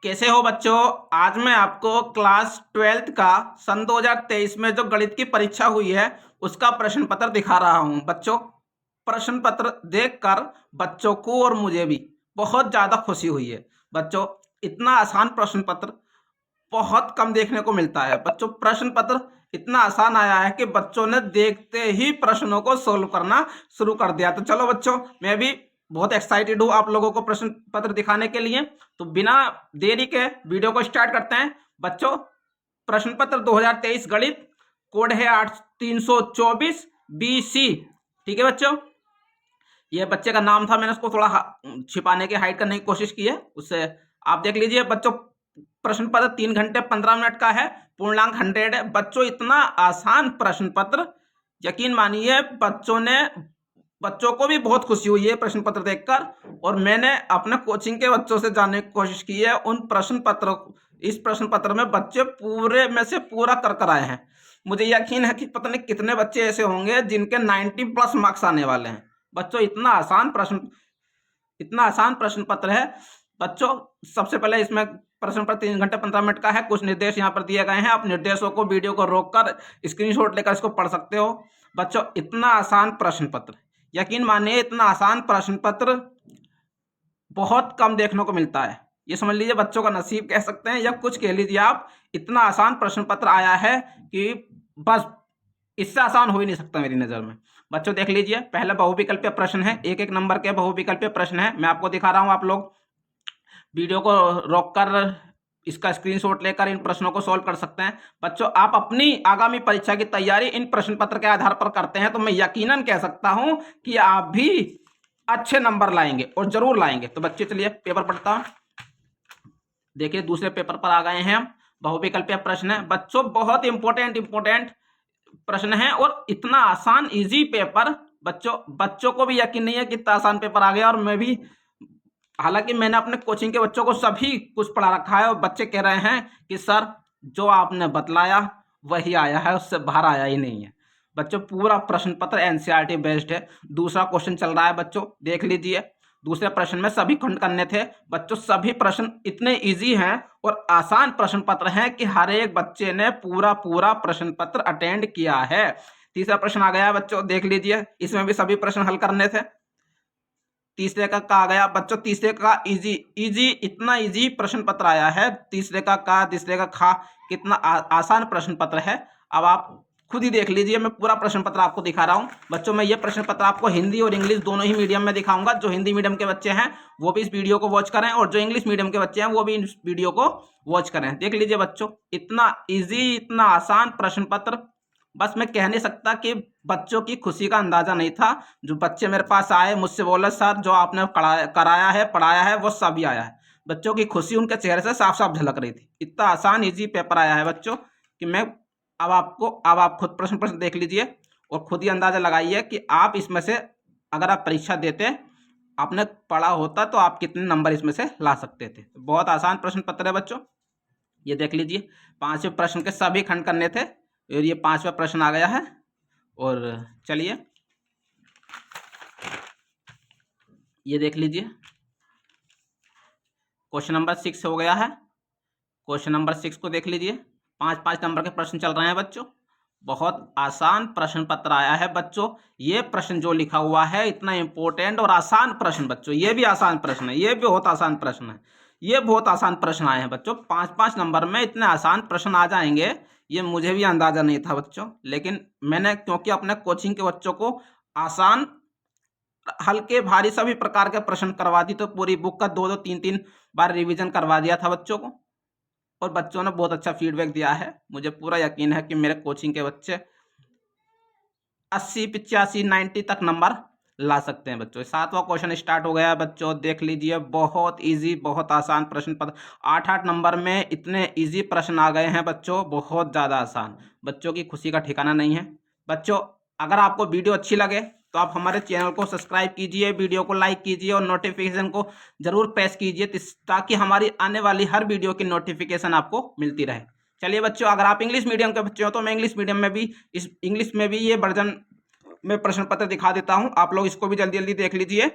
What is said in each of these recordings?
कैसे हो बच्चों। आज मैं आपको क्लास 12th का सन 2023 में जो गणित की परीक्षा हुई है उसका प्रश्न पत्र दिखा रहा हूं। बच्चों, प्रश्न पत्र देखकर बच्चों को और मुझे भी बहुत ज्यादा खुशी हुई है। बच्चों, इतना आसान प्रश्न पत्र बहुत कम देखने को मिलता है। बच्चों, प्रश्न पत्र इतना आसान आया है कि बच्चों ने देखते ही प्रश्नों को सोल्व करना शुरू कर दिया। तो चलो बच्चों, मैं भी बहुत एक्साइटेड हूँ आप लोगों को प्रश्न पत्र दिखाने के लिए। तो बिना देरी के वीडियो को स्टार्ट करते हैं। बच्चों, प्रश्न पत्र 2023 गणित, कोड है 8324 BC। ठीक है बच्चों, ये बच्चे का नाम था, मैंने उसको थोड़ा छिपाने की हाइड करने की कोशिश की है, उससे आप देख लीजिए। बच्चों, प्रश्न पत्र 3 घंटे 15 मिनट का है, पूर्णांक 100 है। बच्चों, इतना आसान प्रश्न पत्र, यकीन मानिए बच्चों को भी बहुत खुशी हुई है प्रश्न पत्र देखकर। और मैंने अपने कोचिंग के बच्चों से जानने की कोशिश की है उन प्रश्न पत्र, इस प्रश्न पत्र में बच्चे पूरे में से पूरा कर आए हैं। मुझे यकीन है कि पता नहीं कितने बच्चे ऐसे होंगे जिनके 90+ मार्क्स आने वाले हैं। बच्चों, इतना आसान प्रश्न पत्र है। बच्चों, सबसे पहले इसमें प्रश्न पत्र 3 घंटे 15 मिनट का है। कुछ निर्देश यहाँ पर दिए गए हैं, आप निर्देशों को वीडियो को रोककर स्क्रीनशॉट लेकर इसको पढ़ सकते हो। बच्चों, इतना आसान प्रश्न पत्र, यकीन मानिए इतना आसान प्रश्न पत्र बहुत कम देखने को मिलता है। ये समझ लीजिए बच्चों का नसीब कह सकते हैं, या कुछ कह लीजिए आप। इतना आसान प्रश्न पत्र आया है कि बस इससे आसान हो ही नहीं सकता मेरी नज़र में। बच्चों देख लीजिए, पहला बहुविकल्पीय प्रश्न है, एक एक नंबर के बहुविकल्पीय प्रश्न है। मैं आपको दिखा रहा हूं, आप लोग वीडियो को रोककर इसका स्क्रीनशॉट लेकर इन प्रश्नों को सॉल्व कर सकते हैं। बच्चों, आप अपनी आगामी परीक्षा की तैयारी इन प्रश्न पत्र के आधार पर करते हैं तो मैं यकीनन कह सकता हूं कि आप भी अच्छे नंबर लाएंगे और जरूर लाएंगे। तो बच्चे चलिए पेपर पढ़ता हूं। देखिए, दूसरे पेपर पर आ गए हैं हम। बहुविकल्पीय प्रश्न है बच्चों, बहुत इंपॉर्टेंट प्रश्न है और इतना आसान इजी पेपर। बच्चों को भी यकीन नहीं है कि इतना आसान पेपर आ गया। और मैं भी, हालांकि मैंने अपने कोचिंग के बच्चों को सभी कुछ पढ़ा रखा है और बच्चे कह रहे हैं कि सर जो आपने बतलाया वही आया है, उससे बाहर आया ही नहीं है। बच्चों, पूरा प्रश्न पत्र एनसीईआरटी बेस्ड है। दूसरा क्वेश्चन चल रहा है बच्चों, देख लीजिए। दूसरे प्रश्न में सभी खंड करने थे बच्चों। सभी प्रश्न इतने इजी हैं और आसान प्रश्न पत्र हैं कि हर एक बच्चे ने पूरा प्रश्न पत्र अटेंड किया है। तीसरा प्रश्न आ गया बच्चों, देख लीजिए। इसमें भी सभी प्रश्न हल करने थे। तीसरे का आ गया बच्चों, तीसरे का इजी इतना इजी प्रश्न पत्र आया है। तीसरे का तीसरे का खा, कितना आसान प्रश्न पत्र है। अब आप खुद ही देख लीजिए, मैं पूरा प्रश्न पत्र आपको दिखा रहा हूं। बच्चों, मैं ये प्रश्न पत्र आपको हिंदी और इंग्लिश दोनों ही मीडियम में दिखाऊंगा। जो हिंदी मीडियम के बच्चे हैं वो भी इस वीडियो को वॉच करें, और जो इंग्लिश मीडियम के बच्चे हैं वो भी इस वीडियो को वॉच करें। देख लीजिए बच्चों, इतना ईजी इतना आसान प्रश्न पत्र, बस मैं कह नहीं सकता कि बच्चों की खुशी का अंदाजा नहीं था। जो बच्चे मेरे पास आए, मुझसे बोले सर जो आपने कराया है पढ़ाया है वो सभी आया है। बच्चों की खुशी उनके चेहरे से साफ साफ झलक रही थी। इतना आसान इजी पेपर आया है बच्चों कि मैं अब आप खुद प्रश्न देख लीजिए और खुद ही अंदाजा लगाइए कि आप इसमें से, अगर आप परीक्षा देते, आपने पढ़ा होता तो आप कितने नंबर इसमें से ला सकते थे। बहुत आसान प्रश्न पत्र है बच्चों। ये देख लीजिए, 5वें प्रश्न के सभी खंड करने थे और ये 5वां प्रश्न आ गया है। और चलिए ये देख लीजिए, क्वेश्चन नंबर 6 हो गया है। क्वेश्चन नंबर 6 को देख लीजिए। 5 नंबर के प्रश्न चल रहे हैं बच्चों। बहुत आसान प्रश्न पत्र आया है बच्चों। ये प्रश्न जो लिखा हुआ है इतना इंपॉर्टेंट और आसान प्रश्न बच्चों, ये भी आसान प्रश्न है, ये भी बहुत आसान प्रश्न है। ये बहुत आसान प्रश्न आए हैं बच्चों। 5 नंबर में इतने आसान प्रश्न आ जाएंगे, ये मुझे भी अंदाजा नहीं था बच्चों। लेकिन मैंने, क्योंकि अपने कोचिंग के बच्चों को आसान, हल्के भारी सभी प्रकार के प्रश्न करवा दी, तो पूरी बुक का 2-2 3-3 बार रिवीजन करवा दिया था बच्चों को। और बच्चों ने बहुत अच्छा फीडबैक दिया है। मुझे पूरा यकीन है कि मेरे कोचिंग के बच्चे 80 85 90 तक नंबर ला सकते हैं बच्चों। 7वां क्वेश्चन स्टार्ट हो गया है बच्चों, देख लीजिए। बहुत इजी बहुत आसान प्रश्न पत्र, 8 नंबर में इतने इजी प्रश्न आ गए हैं बच्चों, बहुत ज़्यादा आसान। बच्चों की खुशी का ठिकाना नहीं है। बच्चों, अगर आपको वीडियो अच्छी लगे तो आप हमारे चैनल को सब्सक्राइब कीजिए, वीडियो को लाइक कीजिए और नोटिफिकेशन को जरूर प्रेस कीजिए, ताकि हमारी आने वाली हर वीडियो की नोटिफिकेशन आपको मिलती रहे। चलिए बच्चों, अगर आप इंग्लिश मीडियम के बच्चे हो तो मैं इंग्लिश मीडियम में भी, इस इंग्लिश में भी ये वर्जन में प्रश्न पत्र दिखा देता हूं। आप लोग इसको भी जल्दी जल्दी देख लीजिए।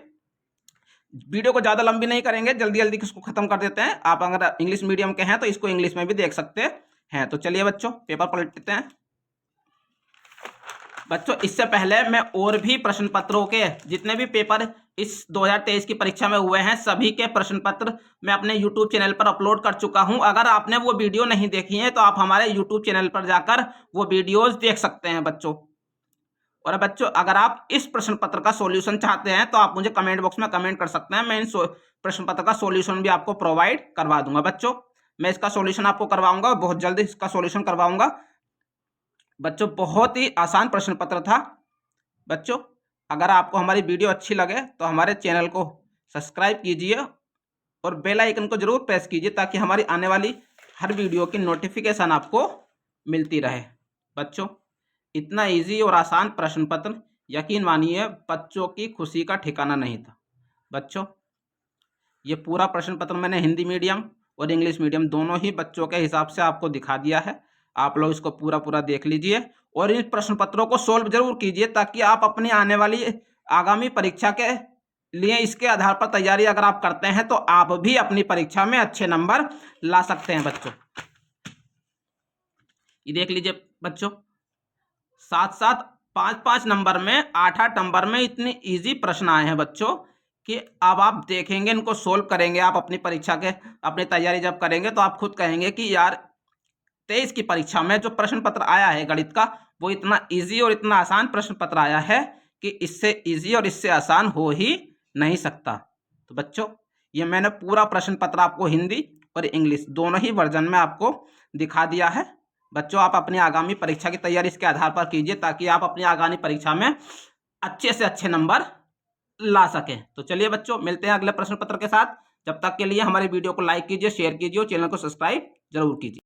वीडियो को ज़्यादा लंबी नहीं करेंगे, जल्दी जल्दी इसको ख़त्म कर देते हैं। आप अगर इंग्लिश मीडियम के हैं तो इसको इंग्लिश में भी देख सकते हैं। तो चलिए बच्चों पेपर पलट लेते हैं। बच्चों इससे पहले मैं और भी प्रश्न पत्रों के जितने भी पेपर इस 2023 की परीक्षा में हुए हैं सभी के प्रश्न पत्र मैं अपने YouTube चैनल पर अपलोड कर चुका हूं। अगर आपने वो वीडियो नहीं देखी है तो आप हमारे YouTube चैनल पर जाकर वो वीडियोस देख सकते हैं बच्चों। और बच्चों अगर आप इस प्रश्न पत्र का सॉल्यूशन चाहते हैं तो आप मुझे कमेंट बॉक्स में कमेंट कर सकते हैं। मैं इन प्रश्न पत्र का सॉल्यूशन भी आपको प्रोवाइड करवा दूंगा। बच्चों मैं इसका सॉल्यूशन आपको करवाऊंगा, बहुत जल्दी इसका सॉल्यूशन करवाऊंगा। बच्चों बहुत ही आसान प्रश्न पत्र था। बच्चों अगर आपको हमारी वीडियो अच्छी लगे तो हमारे चैनल को सब्सक्राइब कीजिए और बेल आइकन को जरूर प्रेस कीजिए ताकि हमारी आने वाली हर वीडियो की नोटिफिकेशन आपको मिलती रहे। बच्चों इतना इजी और आसान प्रश्न पत्र यकीन मानिए बच्चों की खुशी का ठिकाना नहीं था। बच्चों ये पूरा प्रश्न पत्र मैंने हिंदी मीडियम और इंग्लिश मीडियम दोनों ही बच्चों के हिसाब से आपको दिखा दिया है। आप लोग इसको पूरा देख लीजिए और इन प्रश्न पत्रों को सोल्व जरूर कीजिए ताकि आप अपनी आने वाली आगामी परीक्षा के लिए इसके आधार पर तैयारी अगर आप करते हैं तो आप भी अपनी परीक्षा में अच्छे नंबर ला सकते हैं। बच्चों ये देख लीजिए बच्चों, साथ साथ 5-5 नंबर में 8-8 नंबर में इतने इजी प्रश्न आए हैं बच्चों कि अब आप देखेंगे इनको सोल्व करेंगे आप अपनी परीक्षा के अपनी तैयारी जब करेंगे तो आप खुद कहेंगे कि यार 23 की परीक्षा में जो प्रश्न पत्र आया है गणित का वो इतना इजी और इतना आसान प्रश्न पत्र आया है कि इससे इजी और इससे आसान हो ही नहीं सकता। तो बच्चों ये मैंने पूरा प्रश्न पत्र आपको हिंदी और इंग्लिश दोनों ही वर्जन में आपको दिखा दिया है। बच्चों आप अपनी आगामी परीक्षा की तैयारी इसके आधार पर कीजिए ताकि आप अपनी आगामी परीक्षा में अच्छे से अच्छे नंबर ला सकें। तो चलिए बच्चों मिलते हैं अगले प्रश्न पत्र के साथ। जब तक के लिए हमारी वीडियो को लाइक कीजिए, शेयर कीजिए और चैनल को सब्सक्राइब जरूर कीजिए।